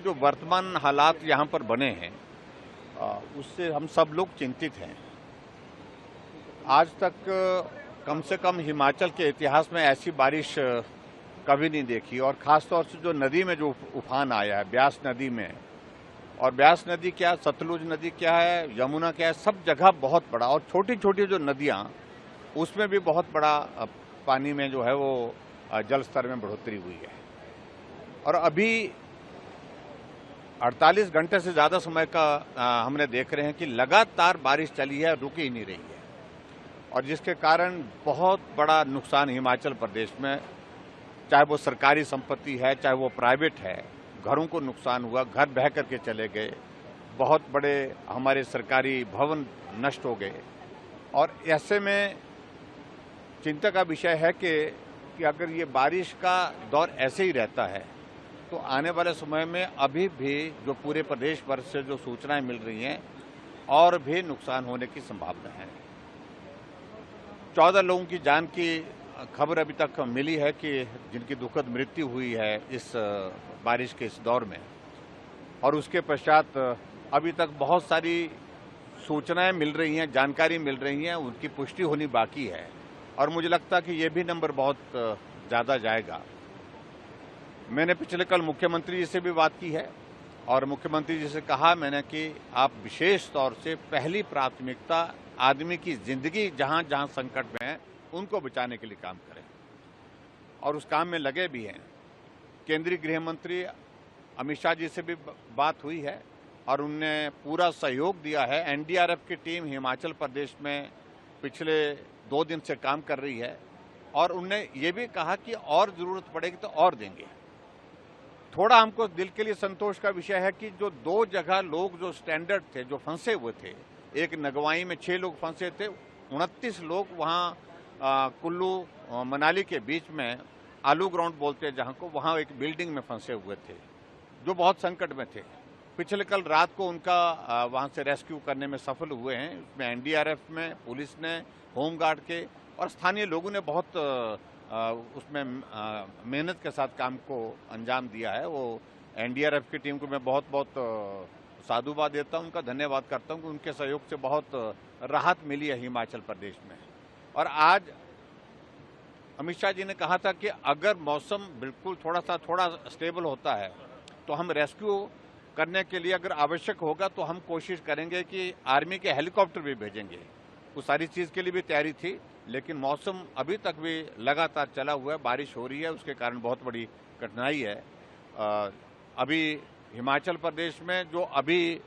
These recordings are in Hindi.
जो वर्तमान हालात यहाँ पर बने हैं उससे हम सब लोग चिंतित हैं। आज तक कम से कम हिमाचल के इतिहास में ऐसी बारिश कभी नहीं देखी, और ख़ास तौर से जो नदी में जो उफान आया है ब्यास नदी में, और ब्यास नदी क्या, सतलुज नदी क्या है, यमुना क्या है, सब जगह बहुत बड़ा, और छोटी छोटी जो नदियाँ उसमें भी बहुत बड़ा पानी में जो है वो जल स्तर में बढ़ोतरी हुई है। और अभी 48 घंटे से ज़्यादा समय का हमने देख रहे हैं कि लगातार बारिश चली है, रुक ही नहीं रही है, और जिसके कारण बहुत बड़ा नुकसान हिमाचल प्रदेश में, चाहे वो सरकारी संपत्ति है चाहे वो प्राइवेट है, घरों को नुकसान हुआ, घर बह करके चले गए, बहुत बड़े हमारे सरकारी भवन नष्ट हो गए। और ऐसे में चिंता का विषय है कि अगर ये बारिश का दौर ऐसे ही रहता है तो आने वाले समय में अभी भी जो पूरे प्रदेश भर से जो सूचनाएं मिल रही हैं और भी नुकसान होने की संभावना है। 14 लोगों की जान की खबर अभी तक मिली है कि जिनकी दुखद मृत्यु हुई है इस बारिश के इस दौर में, और उसके पश्चात अभी तक बहुत सारी सूचनाएं मिल रही हैं, जानकारी मिल रही हैं, उनकी पुष्टि होनी बाकी है, और मुझे लगता है कि ये भी नंबर बहुत ज़्यादा जाएगा। मैंने पिछले कल मुख्यमंत्री जी से भी बात की है, और मुख्यमंत्री जी से कहा मैंने कि आप विशेष तौर से पहली प्राथमिकता आदमी की जिंदगी जहां जहां संकट में है उनको बचाने के लिए काम करें, और उस काम में लगे भी हैं। केंद्रीय गृह मंत्री अमित शाह जी से भी बात हुई है और उनने पूरा सहयोग दिया है। एनडीआरएफ की टीम हिमाचल प्रदेश में पिछले 2 दिन से काम कर रही है, और उनने ये भी कहा कि और जरूरत पड़ेगी तो और देंगे। थोड़ा हमको दिल के लिए संतोष का विषय है कि जो 2 जगह लोग जो स्टैंडर्ड थे, जो फंसे हुए थे, एक नगवाई में 6 लोग फंसे थे, 29 लोग वहाँ कुल्लू मनाली के बीच में आलू ग्राउंड बोलते हैं जहाँ को, वहाँ एक बिल्डिंग में फंसे हुए थे जो बहुत संकट में थे। पिछले कल रात को उनका वहाँ से रेस्क्यू करने में सफल हुए हैं। उसमें एनडीआरएफ में, पुलिस ने, होमगार्ड के और स्थानीय लोगों ने बहुत उसमें मेहनत के साथ काम को अंजाम दिया है। वो एनडीआरएफ की टीम को मैं बहुत बहुत साधुवाद देता हूं, उनका धन्यवाद करता हूं कि उनके सहयोग से बहुत राहत मिली है हिमाचल प्रदेश में। और आज अमित शाह जी ने कहा था कि अगर मौसम बिल्कुल थोड़ा स्टेबल होता है तो हम रेस्क्यू करने के लिए अगर आवश्यक होगा तो हम कोशिश करेंगे कि आर्मी के हेलीकॉप्टर भी भेजेंगे। वो सारी चीज़ के लिए भी तैयारी थी, लेकिन मौसम अभी तक भी लगातार चला हुआ है, बारिश हो रही है, उसके कारण बहुत बड़ी कठिनाई है। अभी हिमाचल प्रदेश में जो अभी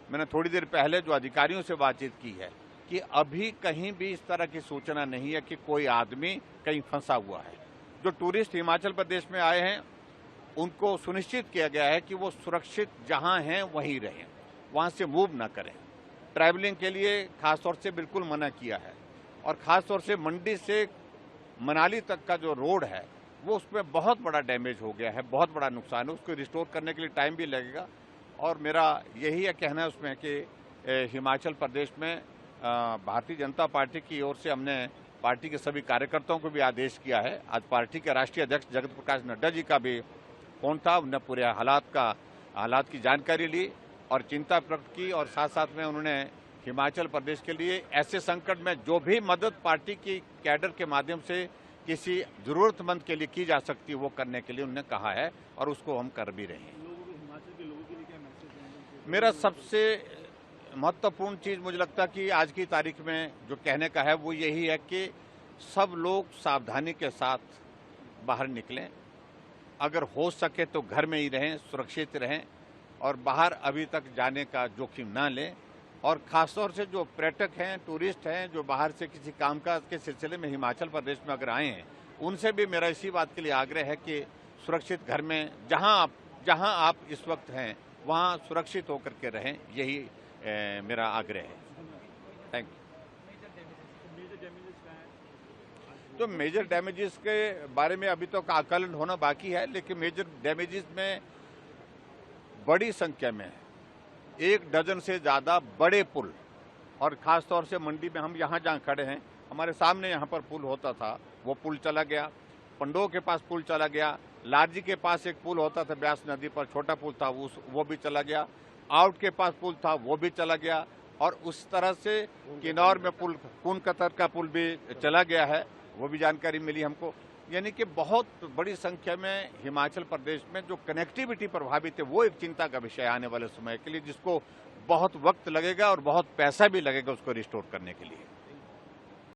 मैंने थोड़ी देर पहले जो अधिकारियों से बातचीत की है कि अभी कहीं भी इस तरह की सूचना नहीं है कि कोई आदमी कहीं फंसा हुआ है। जो टूरिस्ट हिमाचल प्रदेश में आए हैं उनको सुनिश्चित किया गया है कि वो सुरक्षित जहां हैं वहीं रहें, वहां से मूव ना करें। ट्रैवलिंग के लिए खासतौर से बिल्कुल मना किया है, और ख़ासतौर से मंडी से मनाली तक का जो रोड है वो उसमें बहुत बड़ा डैमेज हो गया है, बहुत बड़ा नुकसान है, उसको रिस्टोर करने के लिए टाइम भी लगेगा। और मेरा यही है कहना है उसमें कि हिमाचल प्रदेश में भारतीय जनता पार्टी की ओर से हमने पार्टी के सभी कार्यकर्ताओं को भी आदेश किया है। आज पार्टी के राष्ट्रीय अध्यक्ष जगत प्रकाश नड्डा जी का भी फोन था, उन्होंने पूरे हालात की जानकारी ली और चिंता प्रकट की, और साथ साथ में उन्होंने हिमाचल प्रदेश के लिए ऐसे संकट में जो भी मदद पार्टी की कैडर के माध्यम से किसी जरूरतमंद के लिए की जा सकती है वो करने के लिए उन्होंने कहा है, और उसको हम कर भी रहे हैं। मेरा सबसे महत्वपूर्ण चीज़ मुझे लगता है कि आज की तारीख में जो कहने का है वो यही है कि सब लोग सावधानी के साथ बाहर निकलें, अगर हो सके तो घर में ही रहें, सुरक्षित रहें, और बाहर अभी तक जाने का जोखिम ना लें। और खासतौर से जो पर्यटक हैं, टूरिस्ट हैं, जो बाहर से किसी कामकाज के सिलसिले में हिमाचल प्रदेश में अगर आए हैं, उनसे भी मेरा इसी बात के लिए आग्रह है कि सुरक्षित घर में जहां आप इस वक्त हैं वहां सुरक्षित होकर के रहें, यही मेरा आग्रह है। Thank you. तो मेजर डैमेजेस के बारे में अभी तक आकलन होना बाकी है, लेकिन मेजर डैमेजेस में बड़ी संख्या में 1 डजन से ज़्यादा बड़े पुल, और ख़ास तौर से मंडी में हम यहाँ जहाँ खड़े हैं, हमारे सामने यहाँ पर पुल होता था, वो पुल चला गया। पंडोह के पास पुल चला गया, लारजी के पास एक पुल होता था ब्यास नदी पर, छोटा पुल था, वो भी चला गया। आउट के पास पुल था, वो भी चला गया। और उस तरह से किन्नौर में पुल, कून कतर का पुल भी चला गया है, वो भी जानकारी मिली हमको। यानी कि बहुत बड़ी संख्या में हिमाचल प्रदेश में जो कनेक्टिविटी प्रभावित है, वो एक चिंता का विषय आने वाले समय के लिए, जिसको बहुत वक्त लगेगा और बहुत पैसा भी लगेगा उसको रिस्टोर करने के लिए।